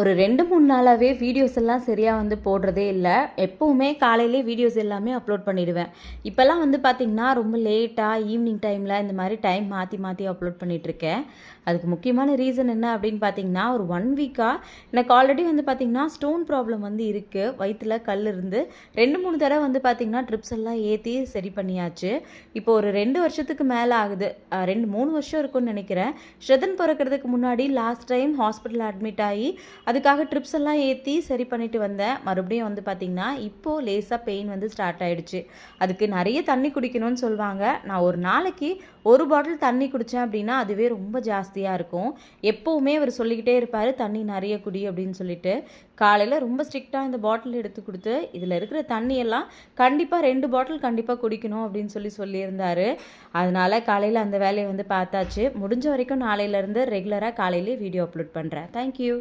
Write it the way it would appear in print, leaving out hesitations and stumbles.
ஒரு 2, 3 நாளாவே வீடியோஸ் எல்லாம் சரியா போடுறதே இல்ல. எப்பவுமே காலையிலே வீடியோஸ் எல்லாமே அப்லோட் பண்ணிடுவேன். இப்பலாம் பார்த்தீங்கன்னா, ரொம்ப லேட்டா ஈவினிங் டைம்ல இந்த மாரி டைம் மாத்தி மாத்தி அப்லோட் பண்ணிட்டுருக்கேன். அதுக்கு முக்கியமான ரீசன் என்ன அப்படின்னு பார்த்தீங்கன்னா, ஒரு 1 வீக்கா எனக்கு ஆல்ரெடி பார்த்தீங்கன்னா, ஸ்டோன் ப்ராப்ளம் இருக்கு. வயித்துல கல் இருந்து 2, 3 தடவ பார்த்தீங்கன்னா, ட்ரிப்ஸ் எல்லாம் ஏத்தி சரி பண்ணியாச்சு. இப்போ ஒரு 2 வருஷத்துக்கு மேல ஆகுது. 2, 3 வருஷம் இருக்கும்னு நெனைக்கிறேன். ஸ்ரதன் பொறக்கிறதுக்கு முன்னாடி லாஸ்ட் டைம் ஹாஸ்பிட்டல்ல அட்மிட் ஆயி அதுக்காக ட்ரிப்ஸ் எல்லாம் ஏற்றி சரி பண்ணிட்டு வந்தேன். மறுபடியும் பார்த்திங்கன்னா, இப்போது லேசாக பெயின் ஸ்டார்ட் ஆகிடுச்சு. அதுக்கு நிறைய தண்ணி குடிக்கணும்னு சொல்லுவாங்க. நான் ஒரு நாளைக்கு 1 பாட்டில் தண்ணி குடித்தேன் அப்படின்னா அதுவே ரொம்ப ஜாஸ்தியாக இருக்கும். எப்போவுமே அவர் சொல்லிக்கிட்டே இருப்பார், தண்ணி நிறைய குடி அப்படின்னு சொல்லிட்டு. காலையில் ரொம்ப ஸ்ட்ரிக்டாக இந்த பாட்டில் எடுத்து கொடுத்து, இதில் இருக்கிற தண்ணியெல்லாம் கண்டிப்பாக 2 பாட்டில் கண்டிப்பாக குடிக்கணும் அப்படின்னு சொல்லியிருந்தார். அதனால் காலையில் அந்த வேலையை பார்த்தாச்சு. முடிஞ்ச வரைக்கும் நாளையிலேருந்து ரெகுலராக காலையிலே வீடியோ அப்லோட் பண்ணுறேன். தேங்க்யூ.